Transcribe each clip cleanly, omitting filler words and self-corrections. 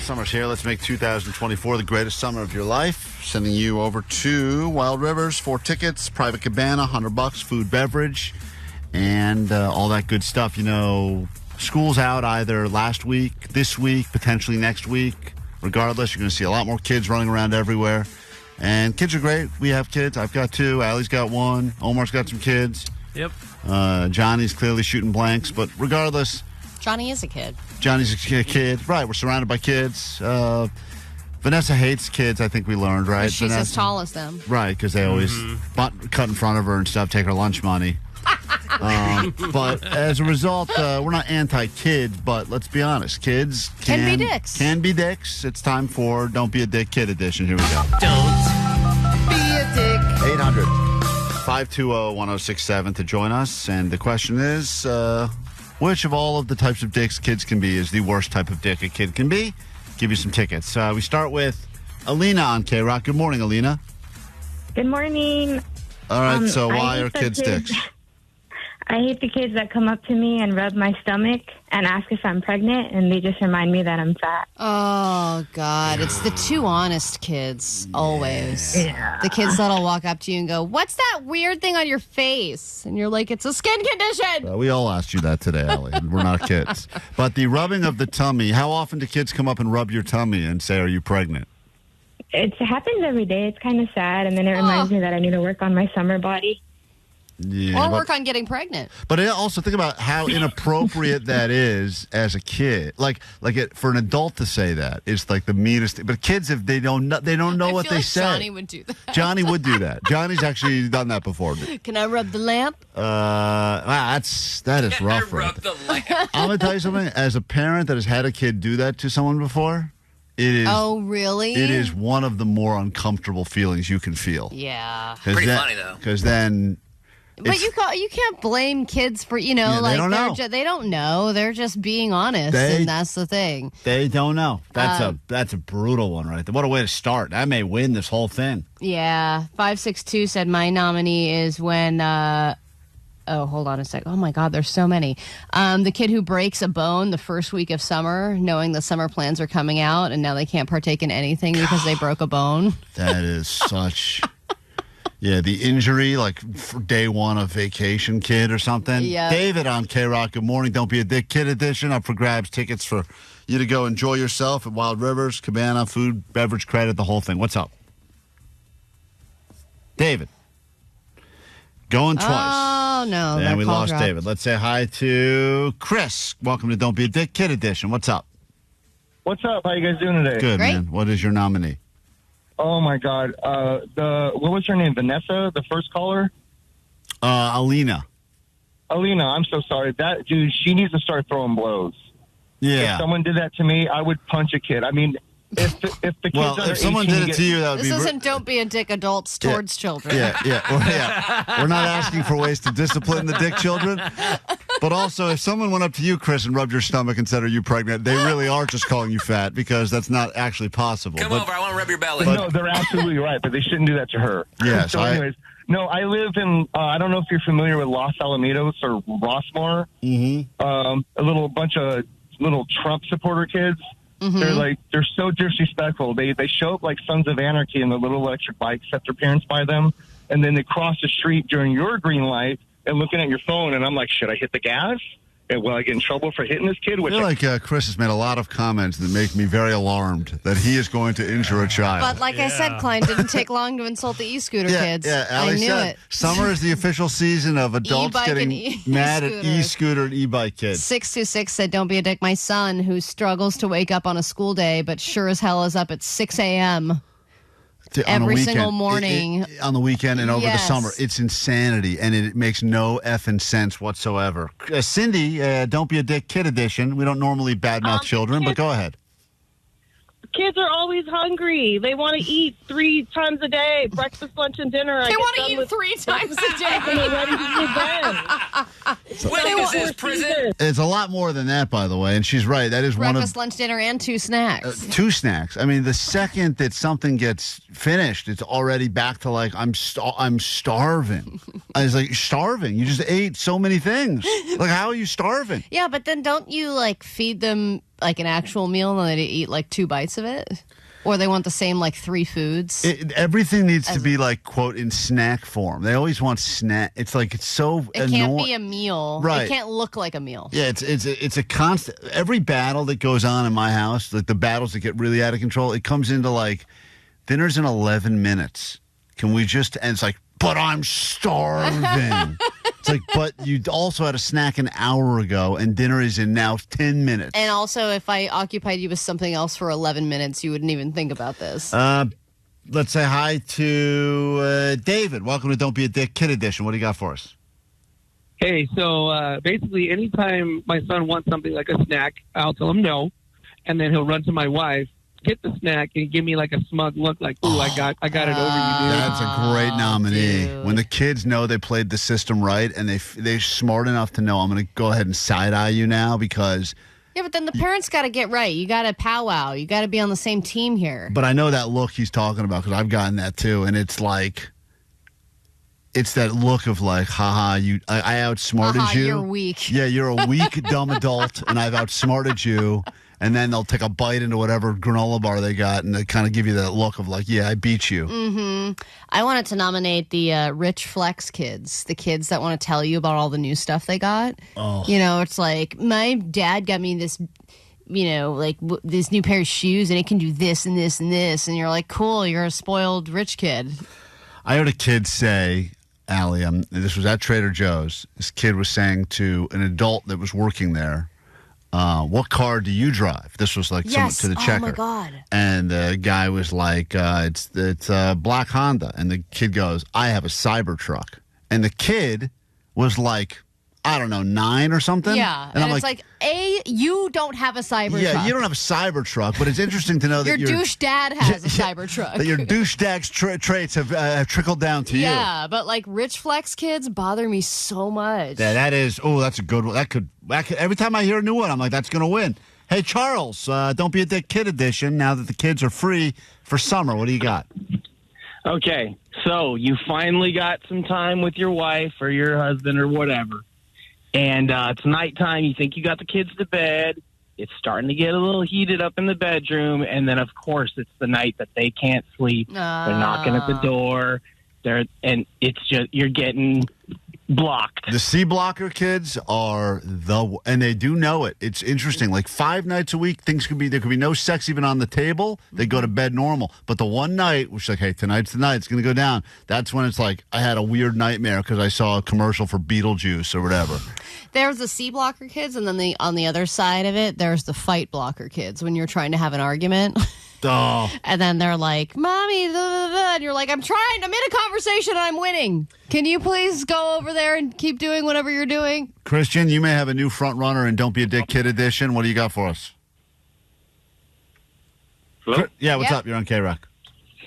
Summer's here. Let's make 2024 the greatest summer of your life. Sending you over to Wild Rivers, 4 tickets, private cabana, $100, food, beverage, and all that good stuff. You know, school's out either last week, this week, potentially next week. Regardless, you're going to see a lot more kids running around everywhere. And kids are great. We have kids. I've got 2. Allie's got 1. Omar's got some kids. Yep. Johnny's clearly shooting blanks. But regardless... Johnny is a kid. Johnny's a kid. Right, we're surrounded by kids. Vanessa hates kids, I think we learned, right? She's Vanessa? as tall as them. Right, because they always cut in front of her and stuff, take her lunch money. But as a result, we're not anti-kids, but let's be honest. Kids Can be dicks. Can be dicks. It's time for Don't Be a Dick Kid edition. Here we go. Don't be a dick. 800-520-1067 to join us. And the question is, which of all of the types of dicks kids can be is the worst type of dick a kid can be? Give you some tickets. We start with Alina on KROQ. Good morning, Alina. Good morning. All right, so I why hate are the kids dicks? I hate the kids that come up to me and rub my stomach and ask if I'm pregnant, and they just remind me that I'm fat. Oh, God. It's the too honest kids, always. Yeah. The kids that'll walk up to you and go, what's that weird thing on your face? And you're like, it's a skin condition. We all asked you that today, Allie. We're not kids. But the rubbing of the tummy, how often do kids come up and rub your tummy and say, are you pregnant? It happens every day. It's kind of sad, and then it reminds me that I need to work on my summer body. Yeah, Or work on getting pregnant. But also think about how inappropriate that is as a kid. For an adult to say that is like the meanest thing. But kids, if they don't know what they say. Johnny would do that. Johnny would do that. Johnny's actually done that before. Can I rub the lamp? That is rough. I rubbed the lamp. I'm gonna tell you something. As a parent that has had a kid do that to someone before, it is. Oh, really? It is one of the more uncomfortable feelings you can feel. Yeah. Pretty funny, though. Because then. But you can't blame kids for, they don't know. They don't know. They're just being honest, and that's the thing. They don't know. That's a brutal one right there. What a way to start. That may win this whole thing. Yeah. 562 said my nominee is when hold on a sec. Oh my God, there's so many. The kid who breaks a bone the first week of summer, knowing the summer plans are coming out, and now they can't partake in anything because they broke a bone. That is such. Yeah, the injury, like for day one of vacation kid or something. Yeah. David on KROQ, good morning. Don't Be a Dick Kid edition. Up for grabs, tickets for you to go enjoy yourself at Wild Rivers, Cabana, food, beverage credit, the whole thing. What's up? David. Going twice. Oh, no. And we lost David. Let's say hi to Chris. Welcome to Don't Be a Dick Kid edition. What's up? What's up? How you guys doing today? Good, Great. man. What is your nominee? Oh my God. What was her name? Vanessa, the first caller? Alina. Alina, I'm so sorry. That dude, she needs to start throwing blows. Yeah. If someone did that to me, I would punch a kid. I mean, if the kids Well, under if someone 18 did it to you, that would This be... isn't don't be a dick adults towards children. Yeah. We're not asking for ways to discipline the dick children. But also, if someone went up to you, Chris, and rubbed your stomach and said, are you pregnant? They really are just calling you fat because that's not actually possible. Come over. I want to rub your belly. No, they're absolutely right, but they shouldn't do that to her. Yes, So anyways, I live in, I don't know if you're familiar with Los Alamitos or Rossmore. A little bunch of little Trump supporter kids. They're so disrespectful. They show up like Sons of Anarchy in the little electric bikes that their parents buy them, and then they cross the street during your green light and looking at your phone, and I'm like, should I hit the gas? And will I get in trouble for hitting this kid? I feel like Chris has made a lot of comments that make me very alarmed that he is going to injure a child. But like I said, Klein, didn't take long to insult the e-scooter kids. Yeah, I Allie knew said, it. Summer is the official season of adults E-bike getting and mad at e-scooter. e-scooter and e-bike kids. 626 said, don't be a dick. My son, who struggles to wake up on a school day, but sure as hell is up at 6 a.m. every single morning. On the weekend and over the Yes. summer. It's insanity, and it makes no effing sense whatsoever. Cindy, Don't Be a Dick Kid edition. We don't normally badmouth children, but go ahead. Kids are always hungry. They want to eat 3 times a day, breakfast, lunch, and dinner. They want to eat 3 times a day. And they're ready to do When is this prison? It's a lot more than that, by the way, and she's right. That is Breakfast, one lunch, dinner, and 2 snacks. of 2 snacks. I mean, the second that something gets finished, it's already back to like I'm starving. I was like, starving. You just ate so many things. Like, how are you starving? Yeah, but then don't you like feed them like an actual meal and they eat like 2 bites of it? Or they want the same like 3 foods? Everything needs to be like, quote, in snack form. They always want snack. It's like, it's so It can't be a meal. Right. It can't look like a meal. Yeah, it's a constant. Every battle that goes on in my house, like the battles that get really out of control, it comes into like, dinner's in 11 minutes. Can we just, and it's like, but I'm starving. It's like, but you also had a snack an hour ago, and dinner is in now 10 minutes. And also, if I occupied you with something else for 11 minutes, you wouldn't even think about this. Let's say hi to David. Welcome to Don't Be a Dick Kid Edition. What do you got for us? Hey, so basically, anytime my son wants something like a snack, I'll tell him no, and then he'll run to my wife, get the snack, and give me like a smug look, like, "Ooh, I got it over you, dude." That's a great nominee. Dude. When the kids know they played the system right, and they're smart enough to know, I'm going to go ahead and side eye you now because. Yeah, but then the parents got to get right. You got to powwow. You got to be on the same team here. But I know that look he's talking about because I've gotten that too, and it's like. It's that look of like, haha, I outsmarted you. You're weak. Yeah, you're a weak, dumb adult, and I've outsmarted you. And then they'll take a bite into whatever granola bar they got, and they kind of give you that look of like, yeah, I beat you. Mm-hmm. I wanted to nominate the rich flex kids, the kids that want to tell you about all the new stuff they got. Oh. You know, it's like, my dad got me this, you know, like this new pair of shoes, and it can do this and this and this. And you're like, cool, you're a spoiled rich kid. I heard a kid say, Allie, this was at Trader Joe's. This kid was saying to an adult that was working there, what car do you drive? This was like someone to the checker. Oh, my God. And the guy was like, it's a black Honda. And the kid goes, I have a Cybertruck. And the kid was like, I don't know, 9 or something. Yeah. And I'm it's like, you don't have a Cybertruck. Yeah, you don't have a Cybertruck, but it's interesting to know that your douche dad has a Cybertruck. That your douchebag's traits have trickled down to you. Yeah, but like rich flex kids bother me so much. Yeah, that's a good one. That could every time I hear a new one, I'm like, that's going to win. Hey, Charles, Don't Be a Dick Kid Edition. Now that the kids are free for summer, what do you got? Okay, so you finally got some time with your wife or your husband or whatever. And it's nighttime. You think you got the kids to bed. It's starting to get a little heated up in the bedroom. And then, of course, it's the night that they can't sleep. They're knocking at the door. And it's just, you're getting blocked. The C blocker kids are and they do know it. It's interesting. Like 5 nights a week, there could be no sex even on the table. They go to bed normal. But the one night, which is like, hey, tonight's the night, it's going to go down. That's when it's like, I had a weird nightmare because I saw a commercial for Beetlejuice or whatever. There's the C blocker kids, and then on the other side of it, there's the fight blocker kids when you're trying to have an argument. Oh. And then they're like, Mommy, blah, blah, blah. And you're like, I'm in a conversation and I'm winning. Can you please go over there and keep doing whatever you're doing? Christian, you may have a new front runner in Don't Be a Dick Kid Edition. What do you got for us? Hello? Yeah, what's up? You're on KROQ.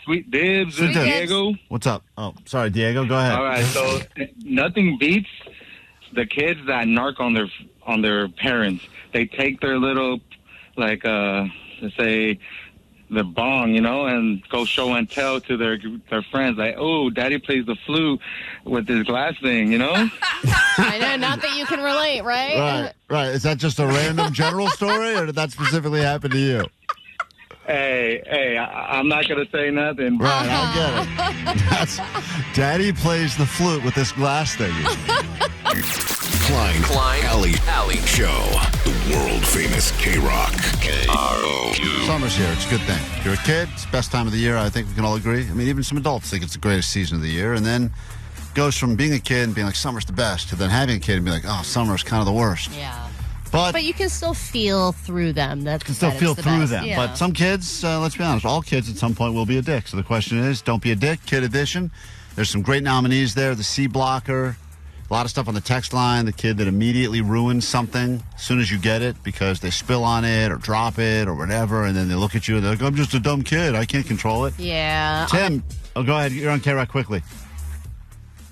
Sweet Dibs Sweet and Dibs. Diego. What's up? Oh, sorry, Diego. Go ahead. All right, so nothing beats the kids that narc on their parents. They take their little, like, let's say, the bong, and go show and tell to their friends, like, oh, Daddy plays the flute with this glass thing, I know, not that you can relate, right? Right. Is that just a random general story, or did that specifically happen to you? Hey, I'm not going to say nothing. Right, I get it. Daddy plays the flute with this glass thing. Klein, Alley Show, the world famous KROQ. KROQ. Summer's here. It's a good thing. If you're a kid, it's the best time of the year. I think we can all agree. I mean, even some adults think it's the greatest season of the year. And then it goes from being a kid and being like, summer's the best, to then having a kid and being like, oh, summer's kind of the worst. Yeah. But you can still feel through them. You can still feel through them. Yeah. But some kids, let's be honest, all kids at some point will be a dick. So the question is, Don't Be a Dick, Kid Edition. There's some great nominees there. The C blocker. A lot of stuff on the text line. The kid that immediately ruins something as soon as you get it because they spill on it or drop it or whatever, and then they look at you and they're like, I'm just a dumb kid. I can't control it. Yeah. Tim, go ahead. You're on KROQ quickly.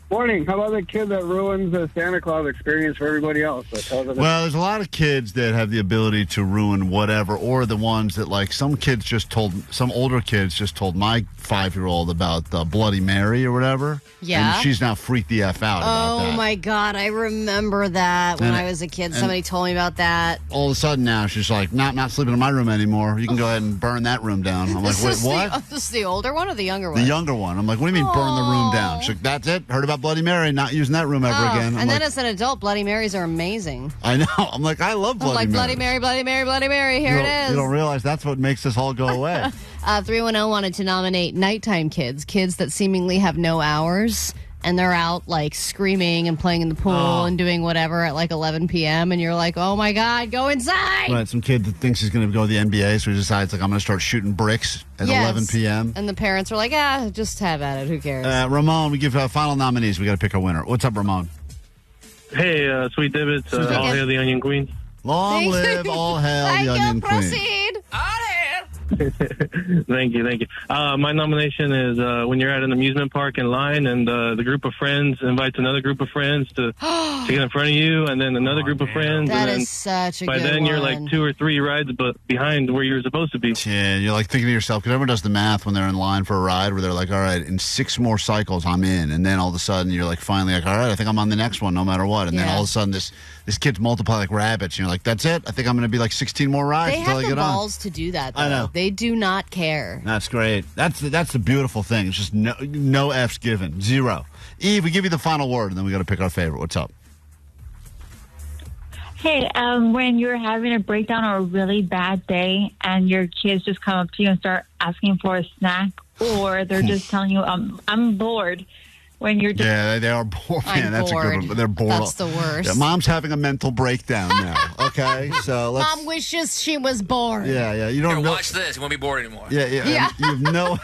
Morning. How about the kid that ruins the Santa Claus experience for everybody else? Well, there's a lot of kids that have the ability to ruin whatever, or the ones that, like, some older kids just told my 5-year-old about Bloody Mary or whatever. Yeah. And she's now freaked the F out about that. Oh, my God. I remember that when I was a kid. Somebody told me about that. All of a sudden now she's like, not sleeping in my room anymore. You can go ahead and burn that room down. I'm like, wait, what? This is the older one or the younger one? The younger one. I'm like, what do you mean burn the room down? She's like, that's it. Heard about Bloody Mary, not using that room ever again. And then as an adult, Bloody Marys are amazing. I know. I'm like, I love Bloody Mary. Bloody Mary, Bloody Mary, Bloody Mary. Here it is. You don't realize that's what makes this all go away. 310 wanted to nominate nighttime kids that seemingly have no hours. And they're out, like, screaming and playing in the pool and doing whatever at, like, 11 p.m. And you're like, oh, my God, go inside. Right, some kid that thinks he's going to go to the NBA, so he decides, like, I'm going to start shooting bricks at 11 p.m. And the parents are like, just have at it. Who cares? Ramon, we give final nominees. We got to pick a winner. What's up, Ramon? Hey, Sweet Divots. All hail the Onion Queen. Long live all hail the Onion Queen. Proceed. Thank you. My nomination is when you're at an amusement park in line and the group of friends invites another group of friends to get in front of you, and then another group of friends. That and is such a good one. By then you're like 2 or 3 rides behind where you're supposed to be. Yeah, you're like thinking to yourself, because everyone does the math when they're in line for a ride where they're like, all right, in 6 more cycles I'm in. And then all of a sudden you're like finally like, all right, I think I'm on the next one no matter what. And then all of a sudden this kid's multiply like rabbits. And you're like, that's it? I think I'm going to be like 16 more rides until I get on. They have the balls to do that, though. I know. They do not care. That's great. That's the beautiful thing. It's just no F's given. 0. Eve, we give you the final word, and then we got to pick our favorite. What's up? Hey, when you're having a breakdown or a really bad day and your kids just come up to you and start asking for a snack, or they're just telling you, I'm bored. When you're just... they are bored. I'm That's bored. a good one. They're bored. That's the worst. Yeah, Mom's having a mental breakdown now. Okay, so let's... Mom wishes she was bored. Yeah. You don't Here, watch this. You won't be bored anymore. Yeah. You have no...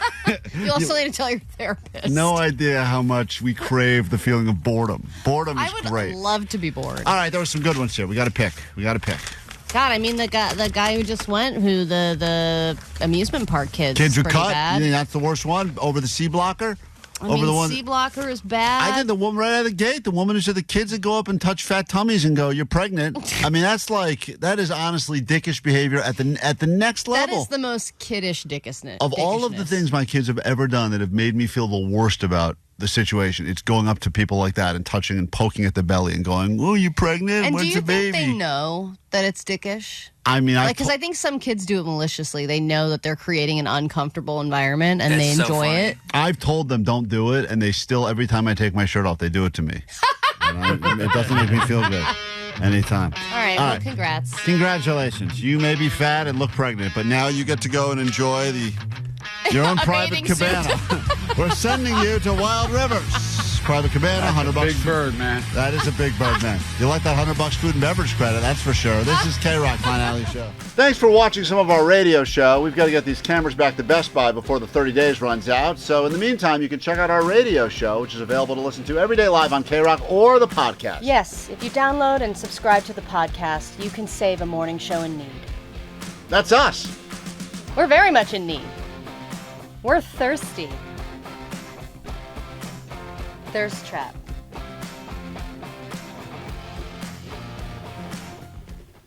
You also need to tell your therapist. No idea how much we crave the feeling of boredom. Boredom is great. I would love to be bored. All right, there were some good ones here. We got to pick. God, I mean, the guy who just went, who the amusement park kids who pretty cut. bad. You think that's the worst one? Over the C blocker? C blocker is bad. I think the woman right out of the gate, the woman who said the kids that go up and touch fat tummies and go, "You're pregnant." I mean, that is honestly dickish behavior at the next level. That is the most kiddish dickishness. Of all of the things my kids have ever done that have made me feel the worst about the situation, it's going up to people like that and touching and poking at the belly and going, "Oh, you pregnant? And When's do you the baby?" think they know that it's dickish? I mean, because I think some kids do it maliciously. They know that they're creating an uncomfortable environment and they enjoy it. I've told them don't do it, and they still, every time I take my shirt off, they do it to me. It doesn't make me feel good anytime. All right, congrats. Congratulations. You may be fat and look pregnant, but now you get to go and enjoy your own private cabana. We're sending you to Wild Rivers. Private cabana, $100. Big bird, man. That is a big bird, man. You like that $100 food and beverage credit, that's for sure. This is KROQ, Klein Alley Show. Thanks for watching some of our radio show. We've got to get these cameras back to Best Buy before the 30 days runs out. So in the meantime, you can check out our radio show, which is available to listen to every day live on KROQ or the podcast. Yes, if you download and subscribe to the podcast, you can save a morning show in need. That's us. We're very much in need. We're thirsty. Thirst trap.